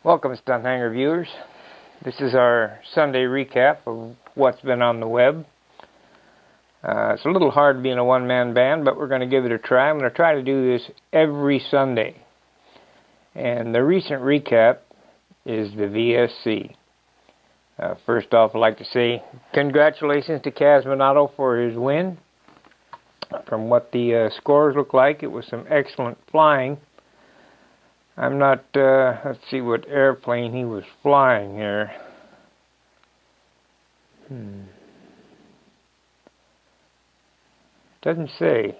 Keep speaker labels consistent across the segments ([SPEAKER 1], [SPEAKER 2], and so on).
[SPEAKER 1] Welcome, Stunt Hangar viewers. This is our Sunday recap of what's been on the web. It's a little hard being a one-man band, but we're going to give it a try. I'm going to try to do this every Sunday. And the recent recap is the VSC. First off, I'd like to say congratulations to Casminato for his win. From what the scores look like, it was some excellent flying. I'm not, let's see what airplane he was flying here. Doesn't say.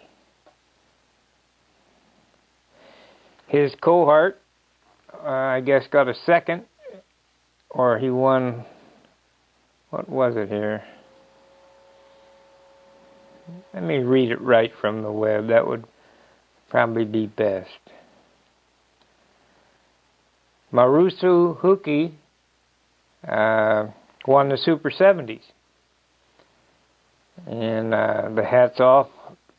[SPEAKER 1] His cohort, I guess, got a second, or he won, what was it here? Let me read it right from the web. That would probably be best. Marusu Huki won the Super 70s. And the hats off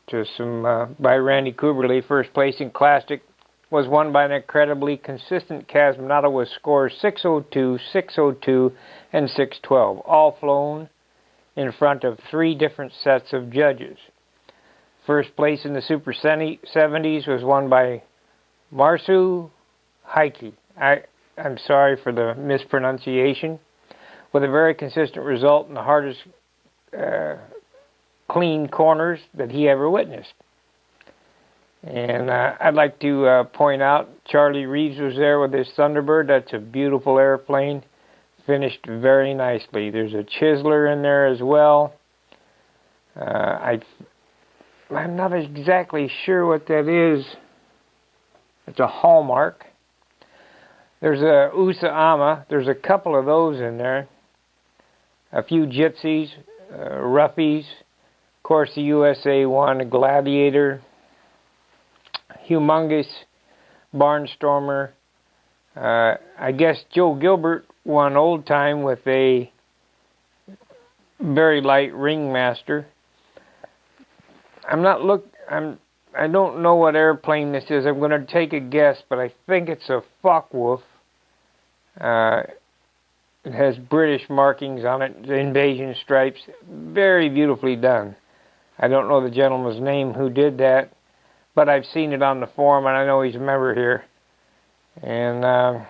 [SPEAKER 1] to some by Randy Kuberly. First place in Classic was won by an incredibly consistent Casminato with scores 602, 602, and 612, all flown in front of 3 different sets of judges. First place in the Super 70s was won by Marsu Heike. I'm sorry for the mispronunciation. With a very consistent result in the hardest clean corners that he ever witnessed. And I'd like to point out Charlie Reeves was there with his Thunderbird. That's a beautiful airplane. Finished very nicely. There's a Chiseler in there as well. I'm not exactly sure what that is. It's a Hallmark. There's a Usama. There's a couple of those in there. A few Gypsies, Roughies. Of course, the USA won a Gladiator. Humongous Barnstormer. I guess Joe Gilbert won old time with a very light Ringmaster. I don't know what airplane this is. I'm going to take a guess, but I think it's a Focke-Wulf. It has British markings on it, the invasion stripes. Very beautifully done. I don't know the gentleman's name who did that, but I've seen it on the forum, and I know he's a member here. And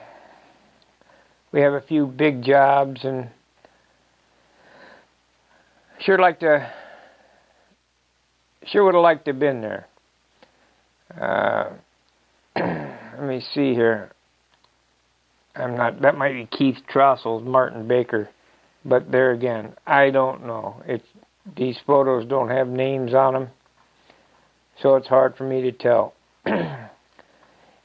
[SPEAKER 1] we have a few big jobs, and sure would have liked to have been there. Let me see here. That might be Keith Trossel's Martin Baker, but there again, I don't know. These photos don't have names on them, so it's hard for me to tell.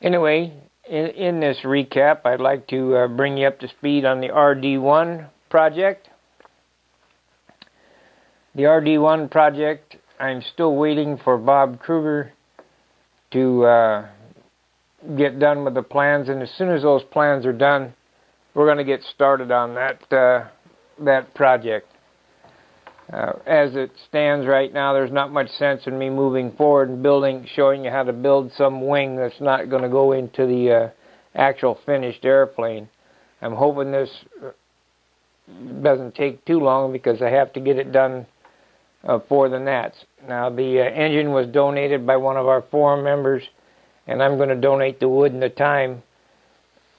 [SPEAKER 1] Anyway, in this recap, I'd like to bring you up to speed on the RD1 project. The RD1 project, I'm still waiting for Bob Kruger to get done with the plans, and as soon as those plans are done, we're going to get started on that project. As it stands right now, there's not much sense in me moving forward and showing you how to build some wing that's not going to go into the actual finished airplane. I'm hoping this doesn't take too long because I have to get it done for the Nats. Now, the engine was donated by one of our forum members, and I'm going to donate the wood and the time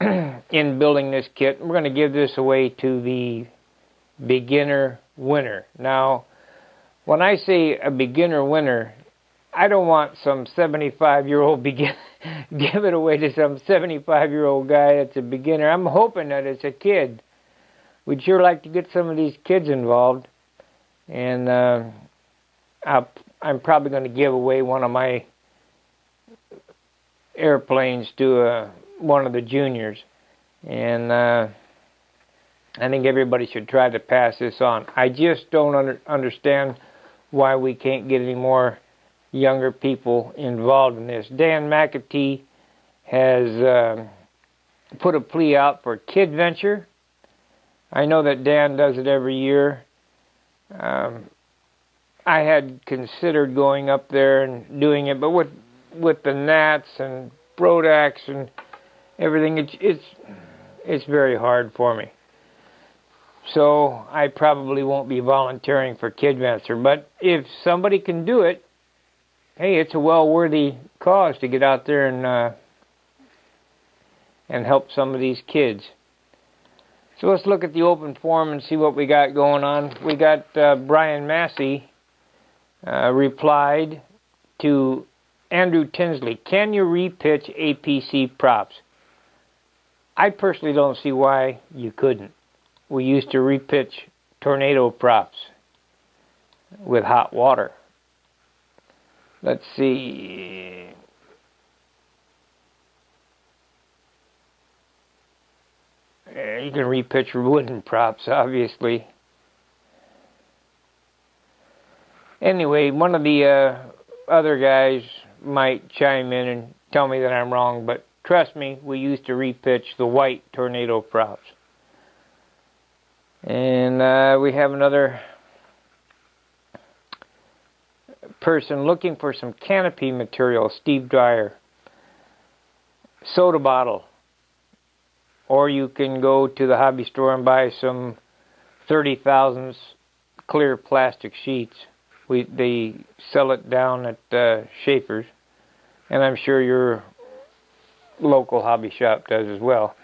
[SPEAKER 1] in building this kit. We're going to give this away to the beginner winner. Now, when I say a beginner winner, I don't want some 75-year-old give it away to some 75-year-old guy that's a beginner. I'm hoping that it's a kid. We'd sure like to get some of these kids involved. And I'm probably going to give away one of my airplanes to one of the juniors. And I think everybody should try to pass this on. I just don't understand why we can't get any more younger people involved in this. Dan McAtee has put a plea out for Kid Venture. I know that Dan does it every year. I had considered going up there and doing it, but with the Nats and Brodax and everything, it's it's very hard for me. So I probably won't be volunteering for Kidventure. But if somebody can do it, hey, it's a well-worthy cause to get out there and help some of these kids. So let's look at the open forum and see what we got going on. We got Brian Massey replied to Andrew Tinsley. Can you repitch APC props? I personally don't see why you couldn't. We used to repitch tornado props with hot water. Let's see. You can repitch wooden props, obviously. Anyway, one of the other guys might chime in and tell me that I'm wrong, but trust me, we used to repitch the white tornado props. And we have another person looking for some canopy material, Steve Dyer. Soda bottle. Or you can go to the hobby store and buy some 30,000 clear plastic sheets. They sell it down at Schaefer's. And I'm sure your local hobby shop does as well.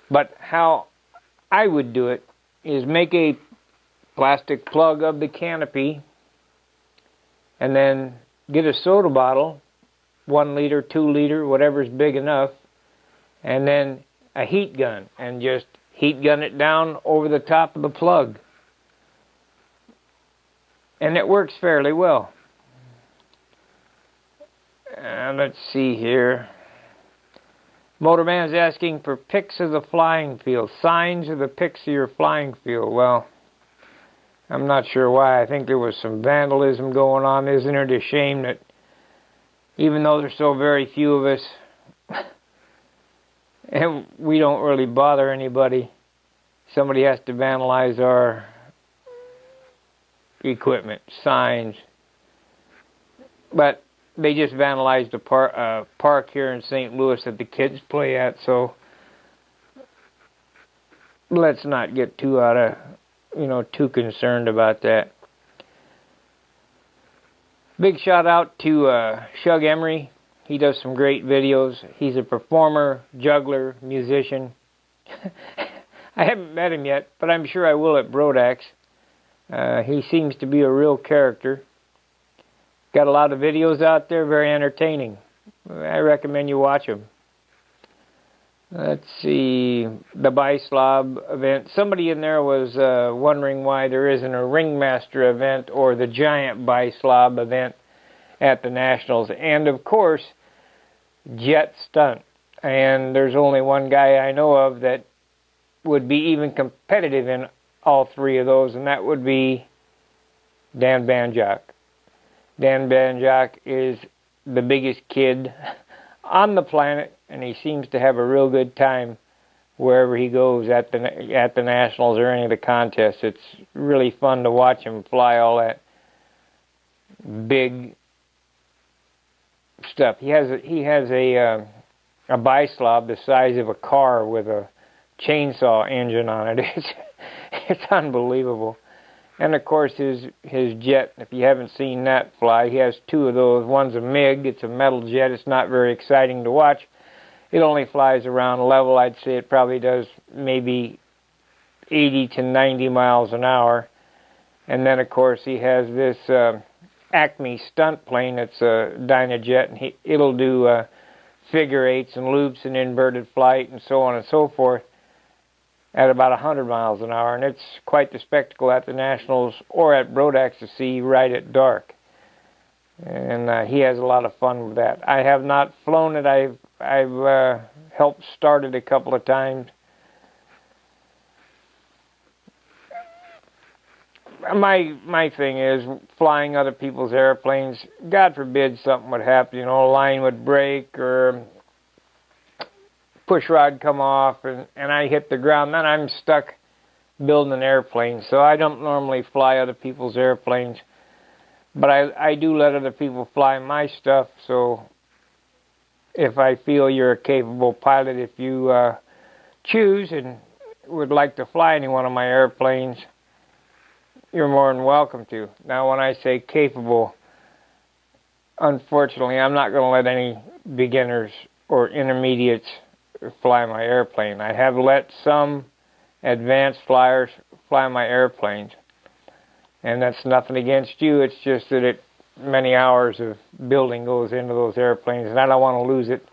[SPEAKER 1] But how I would do it is make a plastic plug of the canopy and then get a soda bottle, 1 liter, 2 liter, whatever's big enough, and then a heat gun, and just heat gun it down over the top of the plug. And it works fairly well. Let's see here. Motorman's asking for pics of the flying field, signs of the pics of your flying field. Well, I'm not sure why. I think there was some vandalism going on. Isn't it a shame that even though there's so very few of us, and we don't really bother anybody, somebody has to vandalize our equipment, signs. But they just vandalized a park here in St. Louis that the kids play at, so let's not get too concerned about that. Big shout out to Shug Emery. He does some great videos. He's a performer, juggler, musician. I haven't met him yet, but I'm sure I will at Brodax. He seems to be a real character. Got a lot of videos out there, very entertaining. I recommend you watch them. Let's see, the Bislob event. Somebody in there was wondering why there isn't a Ringmaster event or the giant Bislob event at the Nationals. And of course, Jet Stunt. And there's only one guy I know of that would be even competitive in all three of those, and that would be Dan Banjock. Dan Banjock is the biggest kid on the planet, and he seems to have a real good time wherever he goes at the Nationals or any of the contests. It's really fun to watch him fly all that big stuff. He has a Bislob the size of a car with a chainsaw engine on it. It's unbelievable. And of course his jet, if you haven't seen that fly, he has two of those. One's a MiG, it's a metal jet. It's not very exciting to watch. It only flies around level. I'd say it probably does maybe 80 to 90 miles an hour. And then of course he has this Acme stunt plane. It's a Dynajet, and it'll do figure eights and loops and inverted flight and so on and so forth at about 100 miles an hour, and it's quite the spectacle at the Nationals or at Brodax to see right at dark. And he has a lot of fun with that. I have not flown it. I've helped start it a couple of times. My thing is flying other people's airplanes. God forbid something would happen. A line would break or push rod come off and I hit the ground. Then I'm stuck building an airplane. So I don't normally fly other people's airplanes. But I do let other people fly my stuff. So if I feel you're a capable pilot, if you choose and would like to fly any one of my airplanes, you're more than welcome to. Now, when I say capable, unfortunately, I'm not going to let any beginners or intermediates fly my airplane. I have let some advanced flyers fly my airplanes, and that's nothing against you. It's just that many hours of building goes into those airplanes, and I don't want to lose it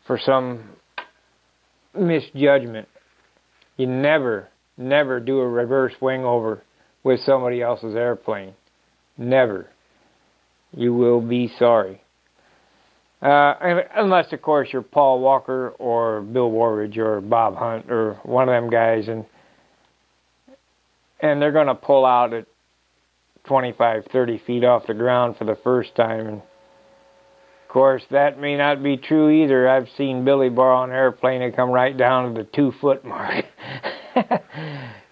[SPEAKER 1] for some misjudgment. You never do a reverse wing over with somebody else's airplane. Never. You will be sorry. Unless, of course, you're Paul Walker or Bill Werwage or Bob Hunt or one of them guys, and they're going to pull out at 25, 30 feet off the ground for the first time. And, of course, that may not be true either. I've seen Billy borrow an airplane and come right down to the 2-foot mark.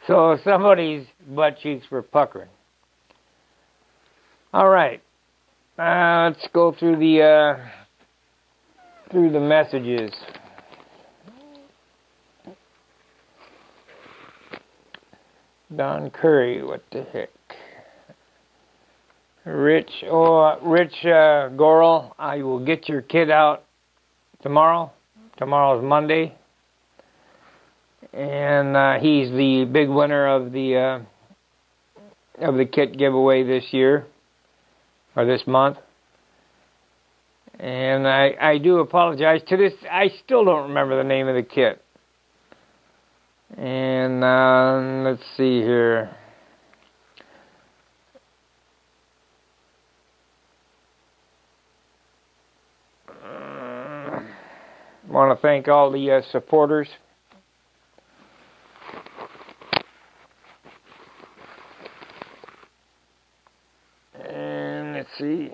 [SPEAKER 1] So somebody's butt cheeks were puckering. All right. Let's go through the messages. Don Curry, what the heck? Rich Goral, I will get your kit out tomorrow. Tomorrow's Monday. And he's the big winner of the kit giveaway this year, or this month. And I do apologize. To this, I still don't remember the name of the kit. And let's see here. I want to thank all the supporters. And let's see.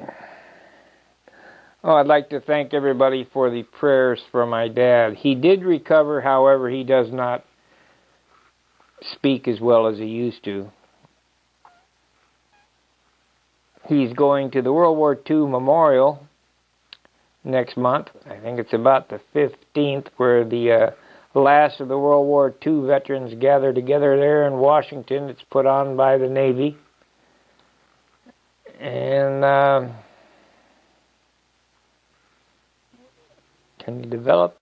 [SPEAKER 1] Oh, I'd like to thank everybody for the prayers for my dad. He did recover, however, he does not speak as well as he used to. He's going to the World War II Memorial next month. I think it's about the 15th, where the last of the World War II veterans gather together there in Washington. It's put on by the Navy. And can you develop